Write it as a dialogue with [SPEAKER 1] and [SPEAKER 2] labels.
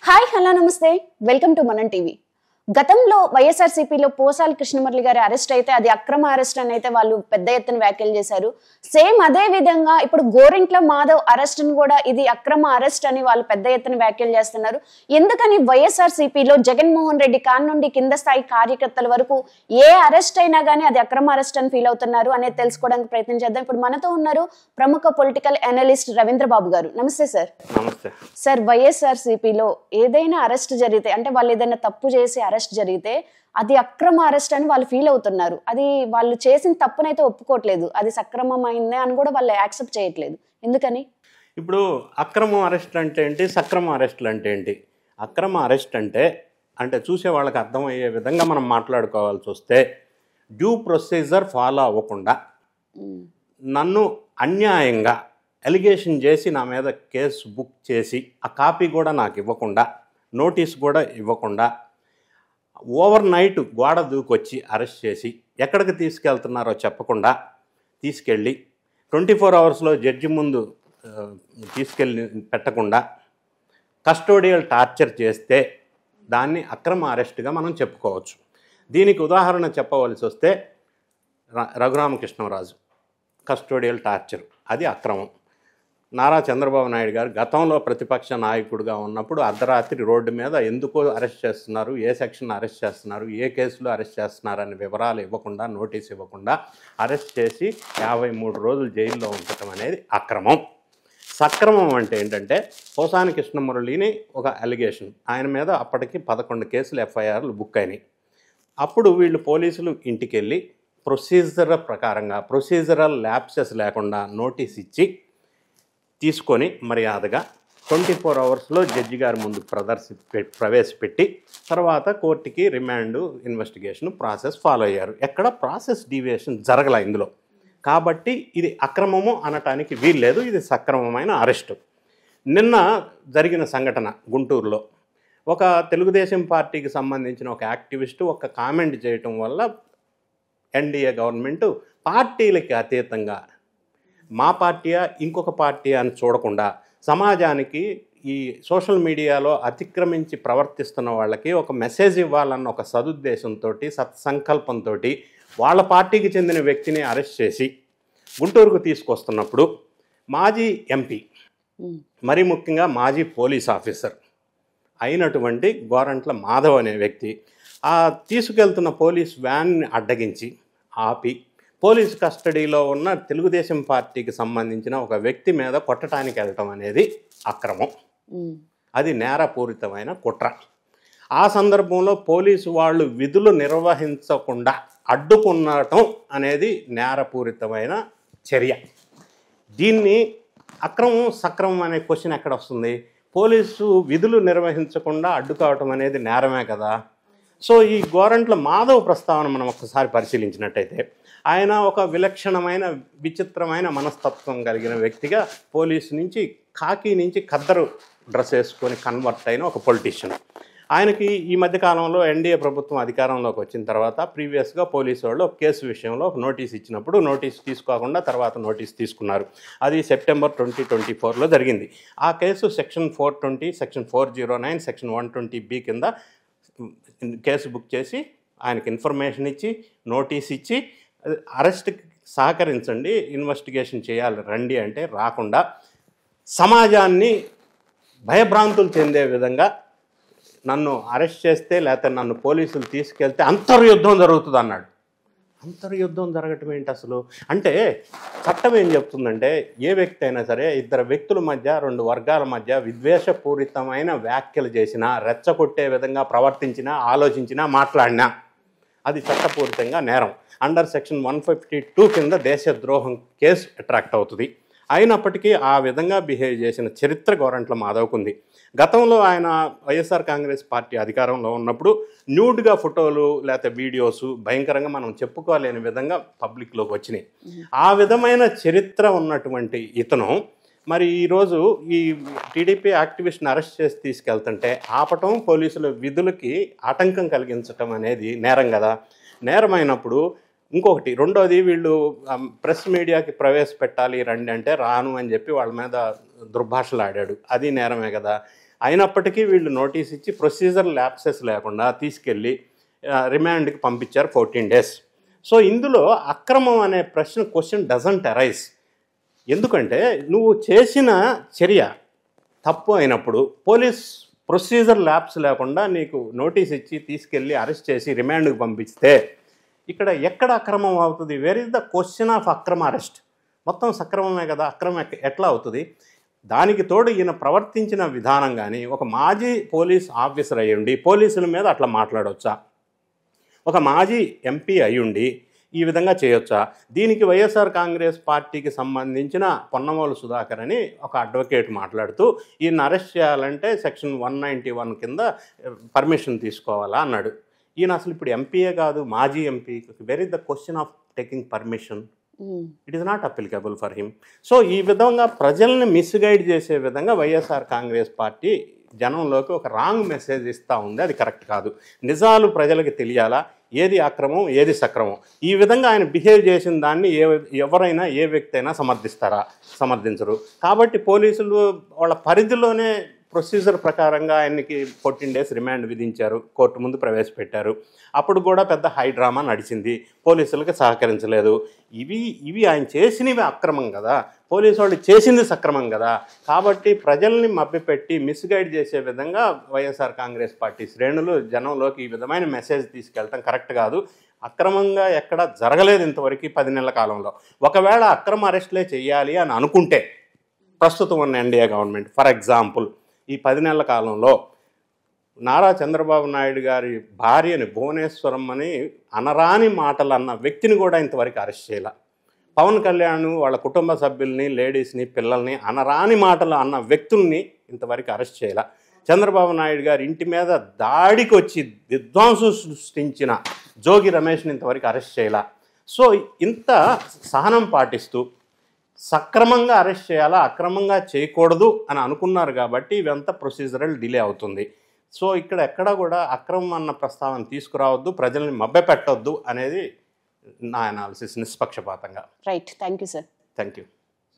[SPEAKER 1] Hi hello నమస్తే welcome to మనం TV. గతంలో వైఎస్ఆర్సీపీలో పోసాల కృష్ణమురళి గారి అరెస్ట్ అయితే అది అక్రమ అరెస్ట్ అని అయితే వాళ్ళు పెద్ద ఎత్తున వ్యాఖ్యలు చేశారు. సేమ్ అదే విధంగా ఇప్పుడు గోరింట్ల మాధవ్ అరెస్ట్ ని కూడా ఇది అక్రమ అరెస్ట్ అని వాళ్ళు పెద్ద ఎత్తున వ్యాఖ్యలు చేస్తున్నారు. ఎందుకని వైఎస్ఆర్సీపీలో జగన్మోహన్ రెడ్డి కాన్ నుండి కింద స్థాయి కార్యకర్తల వరకు ఏ అరెస్ట్ అయినా గానీ అది అక్రమ అరెస్ట్ అని ఫీల్ అవుతున్నారు అనేది తెలుసుకోవడానికి ప్రయత్నం చేద్దాం. ఇప్పుడు మనతో ఉన్నారు ప్రముఖ పొలిటికల్ అనలిస్ట్ రవీంద్ర బాబు గారు. నమస్తే సార్.
[SPEAKER 2] నమస్తే
[SPEAKER 1] సార్, వైఎస్ఆర్సీపీలో ఏదైనా అరెస్ట్ జరిగితే అంటే వాళ్ళు ఏదైనా తప్పు చేసి అరెస్ట్ జరిగితే అది అక్రమ అరెస్ట్ అని వాళ్ళు ఫీల్ అవుతున్నారు. అది వాళ్ళు చేసిన తప్పునైతే ఒప్పుకోవట్లేదు, అది సక్రమమైందే అని కూడా వాళ్ళు యాక్సెప్ట్ చేయట్లేదు. ఎందుకని?
[SPEAKER 2] ఇప్పుడు అక్రమ అరెస్ట్ అంటే ఏంటి, సక్రమ అరెస్టులు అంటే ఏంటి? అక్రమ అరెస్ట్ అంటే చూసే వాళ్ళకి అర్థమయ్యే విధంగా మనం మాట్లాడుకోవాల్సి వస్తే డ్యూ ప్రొసీజర్ ఫాలో అవ్వకుండా నన్ను అన్యాయంగా ఎలిగేషన్ చేసి నా మీద కేసు బుక్ చేసి ఆ కాపీ కూడా నాకు ఇవ్వకుండా, నోటీస్ కూడా ఇవ్వకుండా, ఓవర్ నైట్ గోడ దూకొచ్చి అరెస్ట్ చేసి ఎక్కడికి తీసుకెళ్తున్నారో చెప్పకుండా తీసుకెళ్ళి 24 అవర్స్లో జడ్జి ముందు తీసుకెళ్ళి పెట్టకుండా కస్టోడియల్ టార్చర్ చేస్తే దాన్ని అక్రమ అరెస్ట్గా మనం చెప్పుకోవచ్చు. దీనికి ఉదాహరణ చెప్పవలసి వస్తే రఘురామకృష్ణరాజు కస్టోడియల్ టార్చర్ అది అక్రమం. నారా చంద్రబాబు నాయుడు గారు గతంలో ప్రతిపక్ష నాయకుడిగా ఉన్నప్పుడు అర్ధరాత్రి రోడ్డు మీద ఎందుకో అరెస్ట్ చేస్తున్నారు, ఏ సెక్షన్ అరెస్ట్ చేస్తున్నారు, ఏ కేసులో అరెస్ట్ చేస్తున్నారు అనే వివరాలు ఇవ్వకుండా, నోటీస్ ఇవ్వకుండా అరెస్ట్ చేసి 53 రోజులు జైల్లో ఉంచడం అనేది అక్రమం. సక్రమం అంటే ఏంటంటే పోసాని కృష్ణమురళిని ఒక అలిగేషన్, ఆయన మీద అప్పటికి 11 కేసులు ఎఫ్ఐఆర్లు బుక్ అయినాయి. అప్పుడు వీళ్ళు పోలీసులు ఇంటికి వెళ్ళి ప్రొసీజర్ ప్రకారంగా ప్రొసీజరల్ ల్యాప్సెస్ లేకుండా నోటీస్ ఇచ్చి తీసుకొని మర్యాదగా 24 అవర్స్లో జడ్జి గారి ముందు ప్రవేశపెట్టి తర్వాత కోర్టుకి రిమాండ్, ఇన్వెస్టిగేషన్ ప్రాసెస్ ఫాలో అయ్యారు. ఎక్కడ ప్రాసెస్ డీవియేషన్ జరగల ఇందులో. కాబట్టి ఇది అక్రమము అనటానికి వీల్లేదు, ఇది సక్రమమైన అరెస్టు. నిన్న జరిగిన సంఘటన గుంటూరులో ఒక తెలుగుదేశం పార్టీకి సంబంధించిన ఒక యాక్టివిస్టు ఒక కామెంట్ చేయటం వల్ల ఎన్డీఏ గవర్నమెంట్ పార్టీలకి అతీతంగా మా పార్టీయా ఇంకొక పార్టీయా అని చూడకుండా సమాజానికి ఈ సోషల్ మీడియాలో అతిక్రమించి ప్రవర్తిస్తున్న వాళ్ళకి ఒక మెసేజ్ ఇవ్వాలన్న ఒక సదుద్దేశంతో, సత్సంకల్పంతో వాళ్ళ పార్టీకి చెందిన వ్యక్తిని అరెస్ట్ చేసి గుంటూరుకు తీసుకొస్తున్నప్పుడు మాజీ ఎంపీ, మరీ ముఖ్యంగా మాజీ పోలీస్ ఆఫీసర్ అయినటువంటి గోరంట్ల మాధవ్ అనే వ్యక్తి ఆ తీసుకెళ్తున్న పోలీస్ వ్యాన్ని అడ్డగించి ఆపి పోలీసు కస్టడీలో ఉన్న తెలుగుదేశం పార్టీకి సంబంధించిన ఒక వ్యక్తి మీద కొట్టడానికి వెళ్ళటం అనేది అక్రమం. అది నేరపూరితమైన కుట్ర. ఆ సందర్భంలో పోలీసు వాళ్ళు విధులు నిర్వహించకుండా అడ్డుకునటం అనేది నేరపూరితమైన చర్య. దీన్ని అక్రమం సక్రమం అనే క్వశ్చన్ ఎక్కడ వస్తుంది? పోలీసు విధులు నిర్వహించకుండా అడ్డుకోవటం అనేది నేరమే కదా. సో ఈ గోరంట్ల మాధవ్ ప్రస్తావన మనం ఒకసారి పరిశీలించినట్టయితే ఆయన ఒక విలక్షణమైన విచిత్రమైన మనస్తత్వం కలిగిన వ్యక్తిగా పోలీసు నుంచి ఖాకీ నుంచి ఖద్దరు డ్రెస్ వేసుకొని కన్వర్ట్ అయిన ఒక పొలిటీషియన్. ఆయనకి ఈ మధ్యకాలంలో ఎన్డీఏ ప్రభుత్వం అధికారంలోకి వచ్చిన తర్వాత ప్రీవియస్గా పోలీసు వాళ్ళు కేసు విషయంలో ఒక నోటీస్ ఇచ్చినప్పుడు నోటీస్ తీసుకోకుండా తర్వాత నోటీస్ తీసుకున్నారు. అది సెప్టెంబర్ 2024లో జరిగింది. ఆ case section 420, section 409, section 120B కింద కేసు బుక్ చేసి ఆయనకి ఇన్ఫర్మేషన్ ఇచ్చి నోటీస్ ఇచ్చి అరెస్ట్కి సహకరించండి, ఇన్వెస్టిగేషన్ చేయాలి రండి అంటే రాకుండా సమాజాన్ని భయభ్రాంతులు చెందే విధంగా నన్ను అరెస్ట్ చేస్తే లేకపోతే నన్ను పోలీసులు తీసుకెళ్తే అంతర్యుద్ధం జరుగుతుంది అన్నాడు. అంతర్యుద్ధం జరగటం ఏంటి అసలు? అంటే చట్టం ఏం చెప్తుందంటే ఏ వ్యక్తి అయినా సరే ఇద్దరు వ్యక్తుల మధ్య, 2 వర్గాల మధ్య విద్వేషపూరితమైన వ్యాఖ్యలు చేసినా, రెచ్చగొట్టే విధంగా ప్రవర్తించినా, ఆలోచించినా, మాట్లాడినా అది చట్టపూరితంగా నేరం. అండర్ సెక్షన్ 152 కింద దేశద్రోహం కేసు అట్రాక్ట్ అవుతుంది. అయినప్పటికీ ఆ విధంగా బిహేవ్ చేసిన చరిత్ర గోరంట్ల మాధవ్కు ఉంది. గతంలో ఆయన వైఎస్ఆర్ కాంగ్రెస్ పార్టీ అధికారంలో ఉన్నప్పుడు న్యూడ్గా ఫోటోలు లేకపోతే వీడియోస్ భయంకరంగా మనం చెప్పుకోలేని విధంగా పబ్లిక్లోకి వచ్చినాయి. ఆ విధమైన చరిత్ర ఉన్నటువంటి ఇతను మరి ఈరోజు ఈ టీడీపీ యాక్టివిస్ట్ని అరెస్ట్ చేసి తీసుకెళ్తుంటే ఆపటం, పోలీసుల విధులకి ఆటంకం కలిగించటం అనేది నేరం కదా. నేరమైనప్పుడు ఇంకొకటి రెండోది వీళ్ళు ప్రెస్ మీడియాకి ప్రవేశపెట్టాలి రండి అంటే రాను అని చెప్పి వాళ్ళ మీద దుర్భాషలు ఆడాడు, అది నేరమే కదా. అయినప్పటికీ వీళ్ళు నోటీస్ ఇచ్చి ప్రొసీజర్ ల్యాప్సెస్ లేకుండా తీసుకెళ్ళి రిమాండ్కి పంపించారు 14 days. సో ఇందులో అక్రమం అనే క్వశ్చన్ డజంట్ అరైజ్. ఎందుకంటే నువ్వు చేసిన చర్య తప్పు అయినప్పుడు పోలీస్ ప్రొసీజర్ ల్యాప్స్ లేకుండా నీకు నోటీస్ ఇచ్చి తీసుకెళ్ళి అరెస్ట్ చేసి రిమాండ్కి పంపిస్తే ఇక్కడ ఎక్కడ అక్రమం అవుతుంది? Where is the question of అక్రమ అరెస్ట్? మొత్తం సక్రమమే కదా, అక్రమం ఎట్లా అవుతుంది? దానికి తోడు ఈయన ప్రవర్తించిన విధానం కానీ, ఒక మాజీ పోలీస్ ఆఫీసర్ అయ్యుండి పోలీసుల మీద అట్లా మాట్లాడవచ్చా? ఒక మాజీ ఎంపీ అయ్యుండి ఈ విధంగా చేయొచ్చా? దీనికి వైఎస్ఆర్ కాంగ్రెస్ పార్టీకి సంబంధించిన పొన్నమోలు సుధాకర్ అని ఒక అడ్వకేట్ మాట్లాడుతూ ఈయన అరెస్ట్ చేయాలంటే సెక్షన్ 191 కింద పర్మిషన్ తీసుకోవాలా అన్నాడు. ఈయన అసలు ఇప్పుడు ఎంపీయే కాదు, మాజీ MP. Where is the question of taking permission? It is not applicable for him. So ఈ విధంగా ప్రజల్ని మిస్గైడ్ చేసే విధంగా వైఎస్ఆర్ కాంగ్రెస్ పార్టీ జనంలోకి ఒక రాంగ్ మెసేజ్ ఇస్తూ ఉంది. అది కరెక్ట్ కాదు. నిజాలు ప్రజలకు తెలియాలా, ఏది అక్రమం ఏది సక్రమం. ఈ విధంగా ఆయన బిహేవ్ చేసిన దాన్ని ఎవరైనా ఏ వ్యక్తి అయినా సమర్థిస్తారా? సమర్థించరు. కాబట్టి పోలీసులు వాళ్ళ పరిధిలోనే ప్రొసీజర్ ప్రకారంగా ఆయనకి 14 days రిమాండ్ విధించారు, కోర్టు ముందు ప్రవేశపెట్టారు. అప్పుడు కూడా పెద్ద హై డ్రామా నడిచింది, పోలీసులకు సహకరించలేదు. ఇవి ఆయన చేసినవి అక్రమం కదా, పోలీసు వాళ్ళు చేసింది సక్రమం కదా. కాబట్టి ప్రజల్ని మభ్యపెట్టి మిస్గైడ్ చేసే విధంగా వైఎస్ఆర్ కాంగ్రెస్ పార్టీ శ్రేణులు జనంలోకి ఈ విధమైన మెసేజ్ తీసుకెళ్ళటం కరెక్ట్ కాదు. అక్రమంగా ఎక్కడ జరగలేదు ఇంతవరకు 10 నెలల కాలంలో. ఒకవేళ అక్రమ అరెస్టులే చేయాలి అని అనుకుంటే ప్రస్తుతం ఉన్న ఎన్డీఏ గవర్నమెంట్, ఫర్ ఎగ్జాంపుల్ ఈ 10 నెలల కాలంలో నారా చంద్రబాబు నాయుడు గారి భార్యని భువనేశ్వరం అని అనరాని మాటలు అన్న వ్యక్తిని కూడా ఇంతవరకు అరెస్ట్ చేయాల. పవన్ కళ్యాణ్ వాళ్ళ కుటుంబ సభ్యుల్ని, లేడీస్ని, పిల్లల్ని అనరాని మాటలు అన్న వ్యక్తుల్ని ఇంతవరకు అరెస్ట్ చేయాల. చంద్రబాబు నాయుడు గారి ఇంటి మీద దాడికి వచ్చి విధ్వంసం సృష్టించిన జోగి రమేష్ని ఇంతవరకు అరెస్ట్ చేయాల. సో ఇంత సహనం పాటిస్తూ సక్రమంగా అరెస్ట్ చేయాలా, అక్రమంగా చేయకూడదు అని అనుకున్నారు కాబట్టి ఇవంతా ప్రొసీజరల్ డిలే అవుతుంది. సో ఇక్కడ ఎక్కడా కూడా అక్రమం అన్న ప్రస్తావన తీసుకురావద్దు, ప్రజల్ని మభ్యపెట్టొద్దు అనేది నా అనాలిసిస్ నిష్పక్షపాతంగా.
[SPEAKER 1] Right, thank you sir.
[SPEAKER 2] Thank you.